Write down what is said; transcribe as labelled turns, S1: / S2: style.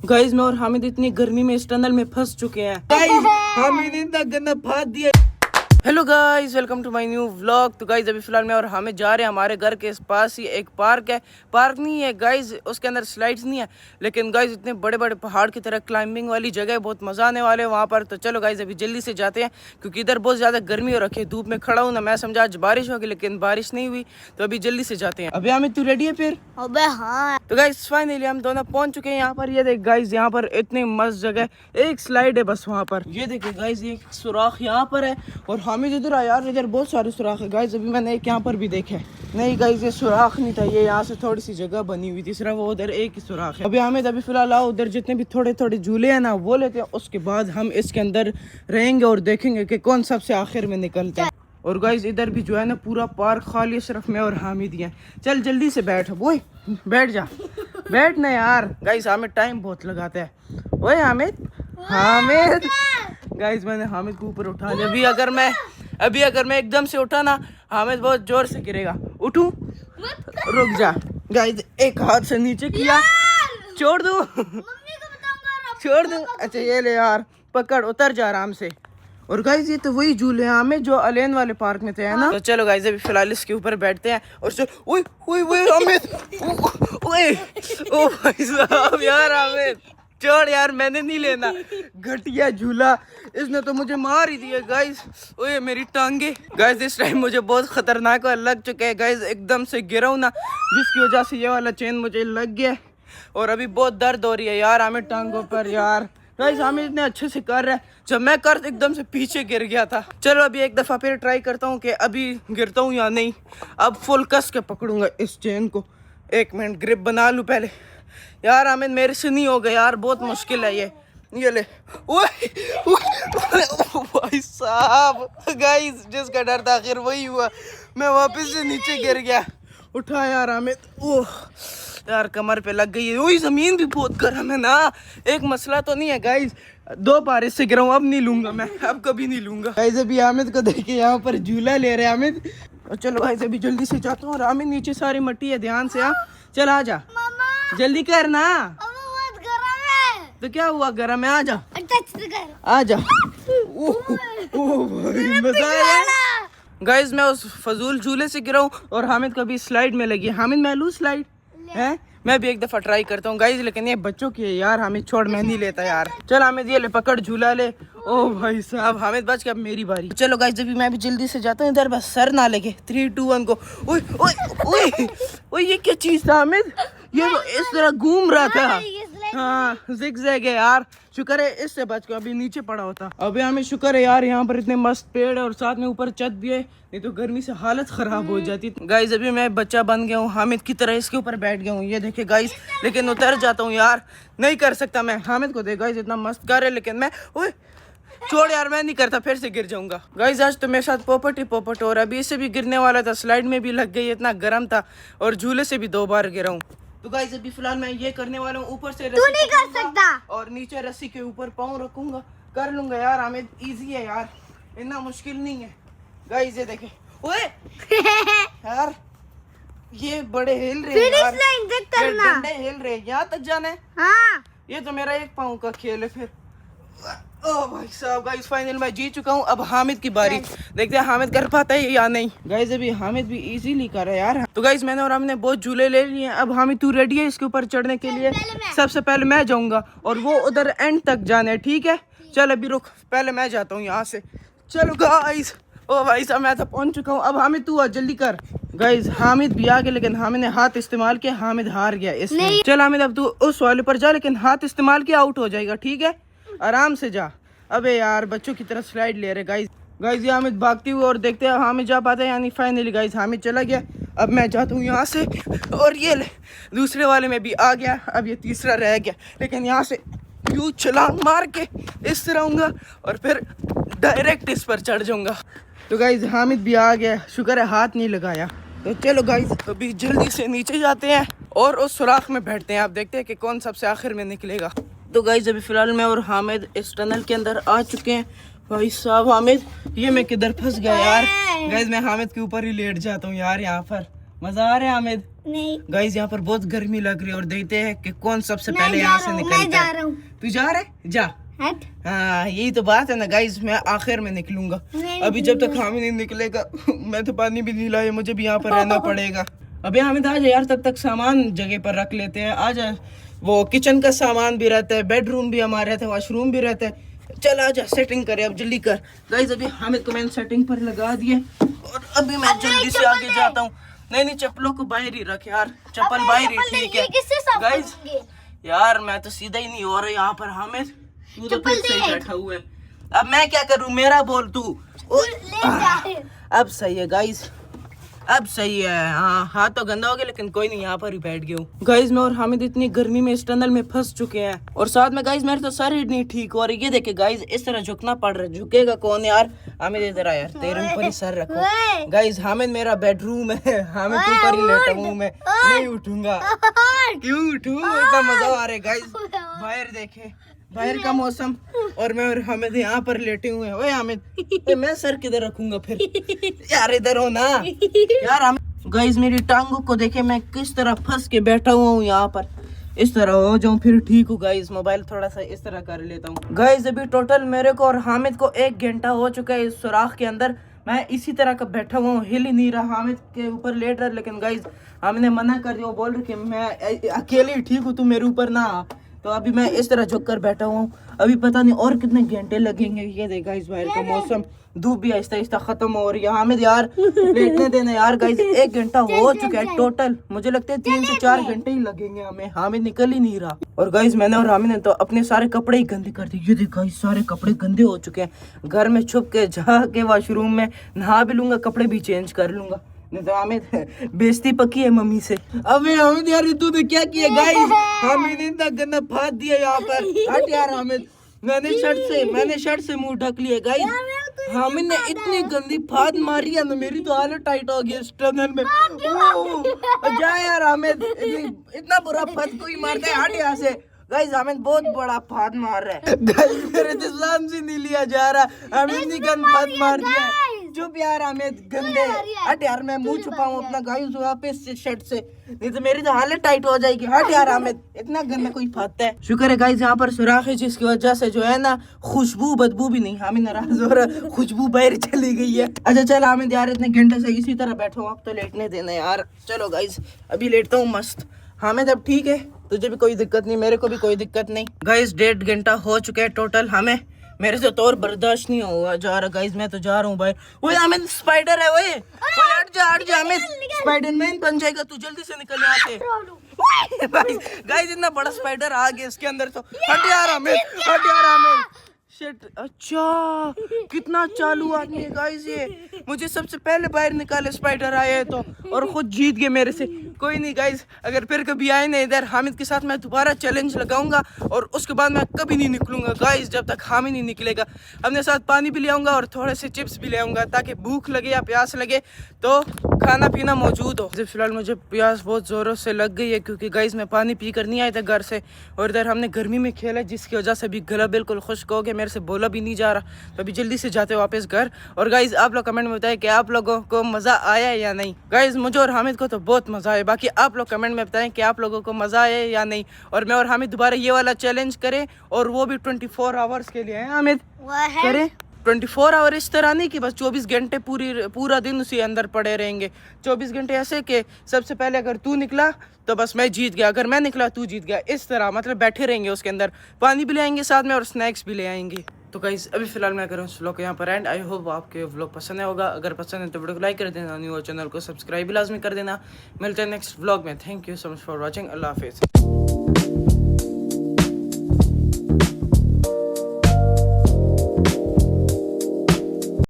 S1: Guys मैं और हामिद इतनी गर्मी में इस टनल में फंस चुके हैं। गाइस हामिद इतना गंदा फाड़ दिया। Hello guys, welcome to my new vlog. तो गाइस अभी फिलहाल मैं और हामिद जा रहे हैं, हमारे घर के पास ही एक पार्क है। पार्क नहीं है गाइस, उसके अंदर स्लाइड्स नहीं है, लेकिन गाइस इतने बड़े बड़े पहाड़ की तरह क्लाइंबिंग वाली जगह है, बहुत मज़ा आने वाले है वहाँ पर। तो चलो गाइस अभी जल्दी से जाते हैं, क्योंकि इधर बहुत ज़्यादा गर्मी हो रखी है। धूप में खड़ा हूँ ना, मैं समझा आज बारिश होगी, लेकिन बारिश नहीं हुई। तो अभी जल्दी से जाते हैं। अभी हामिद तू रेडी है फिर?
S2: अबे हाँ।
S1: तो गाइस फाइनली हम दोनों पहुंच चुके हैं यहाँ पर। ये देख गाइस, यहाँ पर इतनी मस्त जगह, एक स्लाइड है बस वहाँ पर। ये देखिए गाइस, ये सुराख यहाँ पर है और हामिद इधर आ यार, इधर बहुत सारे सुराख है गाइस। अभी मैंने एक यहाँ पर भी देखे। नहीं गाइस ये सुराख नहीं था, ये यहाँ से थोड़ी सी जगह बनी हुई थी, सिर्फ वो उधर एक ही सुराख है। अभी हामिद अभी फिलहाल आओ, उधर जितने भी थोड़े थोड़े झूले हैं ना वो लेते हैं, उसके बाद हम इसके अंदर रहेंगे और देखेंगे कि कौन सबसे आखिर में निकलता है। और गाइस इधर भी जो है ना पूरा पार्क खाली, सिर्फ मैं और हामिद ही हैं। चल जल्दी से बैठ, ओए बैठ जा, बैठ ना यार। गाइस हामिद टाइम बहुत लगाता है। ओए हामिद, हामिद। गाइस मैंने हामिद को ऊपर उठा लिया। अभी अगर मैं एकदम से उठा ना, हामिद बहुत जोर से गिरेगा। उठूं? रुक जा। गाइस एक हाथ से नीचे किया, छोड़ दूं? छोड़ दूं? अच्छा ये ले यार, पकड़, उतर जा आराम से। और गाइस ये तो वही झूले हैं हमें जो अलेन वाले पार्क में थे, है ना? तो चलो गाइस अभी फिलहाल इसके ऊपर बैठते हैं और चल। ओए ओए ओए हामिद, ओए ओ भाई साहब यार, हामिद छोड़ यार, मैंने नहीं लेना। घटिया झूला, इसने तो मुझे मार ही दिया गाइस। ओए मेरी टांगे। गाइस इस टाइम मुझे बहुत खतरनाक लग चुका है गाइस, एकदम से गिरा हूं ना, जिसकी वजह से ये वाला चेन मुझे लग गया और अभी बहुत दर्द हो रही है यार हमें टांगों पर यार। गाइस हमें इतने अच्छे से कर रहा है, जब मैं कर एकदम से पीछे गिर गया था। चलो अभी एक दफ़ा फिर ट्राई करता हूँ कि अभी गिरता हूँ या नहीं। अब फुल कस के पकड़ूंगा इस चेन को। एक मिनट ग्रिप बना लूँ पहले। यार हमें मेरे से नहीं होगा यार, बहुत मुश्किल है ये ले। ओए भाई साहब, गाइस जिसका डर था आखिर वही हुआ, मैं वापस से नीचे गिर गया। उठा यार हमें। ओह यार कमर पे लग गई है। वही ज़मीन भी बहुत गर्म है ना। एक मसला तो नहीं है गाइस, 2 बार इससे गिरा हूँ, अब नहीं लूंगा मैं, अब कभी नहीं लूंगा। गाइस अभी हामिद को देखिए यहाँ पर झूला ले रहे हैं हामिद। और चलो गाइस अभी जल्दी से जाता हूँ। और हामिद नीचे सारी मट्टी है, ध्यान से। चल आ जा, जल्दी कर ना। तो क्या हुआ, गर्म है? आ जा, आ जा। ओह भाई मजा आया। गाइस मैं उस फजूल झूले से गिरा हूँ और हामिद कभी स्लाइड में लगी। हामिद मैं लूँ स्लाइड है? मैं भी एक दफा ट्राई करता हूँ गाइस, लेकिन ये बच्चों की है यार, हामिद छोड़, मैं नहीं लेता यार। चल हामिद ये ले, पकड़ झूला ले। ओ भाई साहब हामिद बच गया, अब मेरी बारी। चलो गाइस अभी मैं भी जल्दी से जाता हूँ, इधर बस सर ना लगे। 3 2 1 को। ओए ओए ओए ओए ये क्या चीज था हामिद? ये तो इस तरह घूम रहा था। हाँ ज़िगज़ैग है यार, शुक्र है इससे बच गया, अभी नीचे पड़ा होता। अभी हमें शुक्र है यार, यहाँ पर इतने मस्त पेड़ है और साथ में ऊपर छत भी है, नहीं तो गर्मी से हालत खराब हो जाती। गाइस अभी मैं बच्चा बन गया हूँ, हामिद की तरह इसके ऊपर बैठ गया हूँ, ये देखिए गाइस। लेकिन उतर जाता हूँ यार, नहीं कर सकता मैं। हामिद को देख गाइस इतना मस्त कर है, लेकिन मैं ओए छोड़ यार, मैं नहीं करता, फिर से गिर जाऊंगा। गाइस आज तो मेरे साथ पोपट ही पोपट हो रहा है। अभी इससे भी गिरने वाला था, स्लाइड में भी लग गई, इतना गर्म था, और झूले से भी 2 बार गिरा हूँ। तो गाइस अभी फिलहाल मैं ये करने वाला हूँ, ऊपर से
S2: तू नहीं कर सकता
S1: और नीचे रस्सी के ऊपर पाँव रखूंगा, कर लूंगा यार। हमें इजी है यार, इतना मुश्किल नहीं है। गाइस ये देखे, ओए यार ये बड़े हिल रहे हैं यार, डंडे हिल रहे हैं, यहाँ तक जाना है।
S2: हाँ।
S1: ये तो मेरा एक पाँव का खेल है फिर। ओ भाई साहब गाइस फाइनल मैं जीत चुका हूँ। अब हामिद की बारी, देखते हैं हामिद कर पाता है या नहीं। गाइस अभी हामिद भी इजीली कर रहा है यार। तो गाइस मैंने और हमने बहुत झूले ले लिए हैं। अब हामिद तू रेडी है इसके ऊपर चढ़ने के लिए? सबसे पहले मैं जाऊंगा और वो उधर एंड तक जाना है, ठीक है? चल अभी रुक, पहले मैं जाता हूँ यहाँ से। चलो गाइस, ओ भाई साहब मैं तो पहुँच चुका हूँ। अब हामिद तू आ, जल्दी कर। गाइस हामिद भी आ गया, लेकिन हामिद ने हाथ इस्तेमाल किया, हामिद हार गया इसमें। चल हामिद अब तू उस वाले पर जा, लेकिन हाथ इस्तेमाल किया आउट हो जाएगा, ठीक है? आराम से जा। अबे यार बच्चों की तरह स्लाइड ले रहे गाइस। गाइस ये हामिद भागती हुई, और देखते हैं हामिद जा पाता है यानी। फाइनली गाइस हामिद चला गया। अब मैं जाता हूँ यहाँ से, और ये ले दूसरे वाले में भी आ गया। अब ये तीसरा रह गया, लेकिन यहाँ से यूँ छलांग मार के इस तरह आऊँगा और फिर डायरेक्ट इस पर चढ़ जाऊँगा। तो गाइस हामिद भी आ गया, शुक्र है हाथ नहीं लगाया। तो चलो गाइस अभी जल्दी से नीचे जाते हैं और उस सुराख में बैठते हैं। आप देखते हैं कि कौन सबसे आखिर में निकलेगा। तो गाइस अभी फिलहाल मैं और हामिद इस टनल के अंदर आ चुके हैं। भाई साहब हामिद, ये मैं किधर फंस गया यार। गाइस मैं हामिद के ऊपर ही लेट जाता हूँ यार, यहाँ पर मजा आ रहा है हामिद।
S2: नहीं
S1: गाइस यहाँ पर बहुत गर्मी लग रही है और देखते हैं कि कौन सबसे पहले यहाँ से निकलता है। तू जा रहा है? जा। हाँ यही तो बात है ना गाइस, मैं आखिर में निकलूंगा। अभी जब तक हामी नहीं निकलेगा मैं तो पानी भी नहीं लाया, मुझे भी यहाँ पर रहना पड़ेगा। अभी हामिद आ जा यार, तब तक सामान जगह पर रख लेते हैं। आ जा, वो किचन का सामान भी रहता है, बेडरूम भी हमारे रहता है, वॉशरूम भी रहता है। चल आ जा, सेटिंग करे अब जल्दी कर। गाइस अभी हामिद को मैंने सेटिंग पर लगा दिया और अभी मैं जल्दी से आगे जाता हूँ। नहीं चप्पलों को बाहर ही रख यार, चप्पल बाहर ही ठीक है। गाइस यार मैं तो सीधा ही नहीं हो रहा यहाँ पर। हामिद तू तो फिर सही बैठा हुआ है, अब मैं क्या करूँ? मेरा बोल तू। अब सही है गाइस, अब सही है। हाँ हाथ तो गंदा हो गया लेकिन कोई नहीं, यहाँ पर ही बैठ गया हूँ। गाइस मैं और हामिद इतनी गर्मी में इस टनल में फंस चुके हैं और साथ में गाइस मेरे तो सर ही नहीं ठीक हो रही। ये देखे गाइस इस तरह झुकना पड़ रहा है, झुकेगा कौन यार? हामिद इधर आ यार, तेरे ऊपर ही सर रखो। गाइस हामिद मेरा बेडरूम है, हामिद ऊपर ही लेटा हूँ मैं, नहीं उठूंगा। क्यों उठूं? इतना मजा आ रहा है गाइस। बाहर देखे, बाहर का मौसम और मैं और हामिद यहाँ पर लेटे हुए हैं। ओए हामिद मैं सर किधर रखूंगा फिर? यार इधर हो ना यार। हामिद गाइस मेरी टांगों को देखे, मैं किस तरह फंस के बैठा हुआ हूँ यहाँ पर। इस तरह हो जाऊँ फिर ठीक हूँ। गाइस मोबाइल थोड़ा सा इस तरह कर लेता हूँ। गाइस अभी टोटल मेरे को और हामिद को 1 घंटा हो चुका है इस सुराख के अंदर। मैं इसी तरह का बैठा हुआ हूँ, हिल ही नहीं रहा, हामिद के ऊपर लेट रहा। लेकिन गाइस हमने मना कर दिया, वो बोल रहे कि मैं अकेले ही ठीक हूँ, तू मेरे ऊपर ना आ। तो अभी मैं इस तरह झुक कर बैठा हुआ हूँ। अभी पता नहीं और कितने घंटे लगेंगे। ये देखा इस बाहर का मौसम, धूप भी आहिस्ता आहिस्ता खत्म हो रही है। हामिद यार लेटने देना यार। गाइस 1 घंटा हो चुका है टोटल, मुझे लगता है 3 से 4 घंटे ही लगेंगे हमें। हामिद निकल ही नहीं रहा। और गाइस मैंने और हामिद ने तो अपने सारे कपड़े ही गंदे कर दिए। ये देखो गाइस सारे कपड़े गंदे हो चुके हैं। घर में छुप के जाके वॉशरूम में नहा भी लूंगा, कपड़े भी चेंज कर लूंगा, नहीं तो हामिद बेइज्जती पकी है मम्मी से। अबे हामिद यार तूने क्या किया? गाइस हामिद ने इतना गंदा फाड़ दिया यहाँ पर। हट यार हामिद, मैंने शर्ट से मुंह ढक लिया। गाइस हामिद ने इतनी गंदी फाड़ मारी है ना, मेरी तो हालत टाइट हो गई इस टनल में। जा यार हामिद, इतना बुरा फाड़ कोई मारता है? हट यहाँ से। गाइस हामिद बहुत बड़ा फाड़ मार रहा है। गाइस मेरे तो सांस ही नहीं लिया जा रहा, हामिद ने गंद फाड़ मार दिया है। चुप यार हामिद, गंदे। हट यार मैं मुंह छुपाऊं अपना गाइस वापस से शर्ट से, नहीं तो मेरी तो हालत टाइट हो जाएगी। हट यार हामिद, इतना गंदा कोई फाड़ता है? शुक्र है गाइस यहाँ पर सुराख है जिसकी वजह से जो है ना खुशबू बदबू भी नहीं। हामिद नाराज हो रहा, खुशबू बाहर चली गई है। अच्छा चल हामिद यार इतने घंटे से इसी तरह बैठा हूँ, अब तो लेटने देना यार। चलो गाइस अभी लेटता हूँ मस्त। हामिद अब ठीक है, तुझे भी कोई दिक्कत नहीं, मेरे को भी कोई दिक्कत नहीं। गाइस 1.5 घंटा हो चुका है टोटल, हमें मेरे से तो और बर्दाश्त नहीं हुआ जा रहा। गाइस मैं तो जा रहा हूँ भाई। ओए हामिद स्पाइडर है, ओए हट जा हामिद, स्पाइडरमैन बन जाएगा तू, जल्दी से निकल यहाँ से। गाइस इतना बड़ा स्पाइडर आ गया इसके अंदर तो। हट यार हामिद, हट यार हामिद। शिट, अच्छा कितना चालू आदमी है गाइस ये, मुझे सबसे पहले बाहर निकाले स्पाइडर आए तो, और खुद जीत गए मेरे से। कोई नहीं गाइस, अगर फिर कभी आए ना इधर हामिद के साथ मैं दोबारा चैलेंज लगाऊंगा और उसके बाद मैं कभी नहीं निकलूंगा गाइस जब तक हामिद नहीं निकलेगा। अपने साथ पानी भी ले आऊंगा और थोड़े से चिप्स भी ले आऊंगा ताकि भूख लगे या प्यास लगे तो खाना पीना मौजूद हो। फिलहाल मुझे प्यास बहुत ज़ोरों से लग गई है क्योंकि गाइस मैं पानी पी कर नहीं आया था घर से, और इधर हमने गर्मी में खेला जिसकी वजह से भी गला बिल्कुल खुश्क हो गया, मेरे से बोला भी नहीं जा रहा। तो अभी जल्दी से जाते वापस घर। और गाइस आप लोग कमेंट में बताएं कि आप लोगों को मज़ा आया या नहीं। गाइस मुझे और हामिद को तो बहुत मज़ा आया, बाकी आप लोग कमेंट में बताएं कि आप लोगों को मज़ा आया या नहीं, और मैं और हामिद दोबारा ये वाला चैलेंज करें, और वो भी 24 आवर्स के लिए है। हामिद करें 24 आवर, इस तरह नहीं कि बस 24 घंटे पूरा दिन उसी अंदर पड़े रहेंगे। 24 घंटे ऐसे कि सबसे पहले अगर तू निकला तो बस मैं जीत गया, अगर मैं निकला तू जीत गया, इस तरह मतलब बैठे रहेंगे उसके अंदर। पानी भी ले आएंगे साथ में और स्नैक्स भी ले आएंगे। तो गाइस अभी फिलहाल मैं करूँ इस व्लॉग को यहाँ पर एंड। आई होप आपके व्लॉग पसंद होगा, अगर पसंद है तो वीडियो को लाइक कर देना, न्यू चैनल को सब्सक्राइब भी लाजमी कर देना। मिलते हैं नेक्स्ट व्लॉग में। Thank you so much for watching. अल्लाह हाफिज़।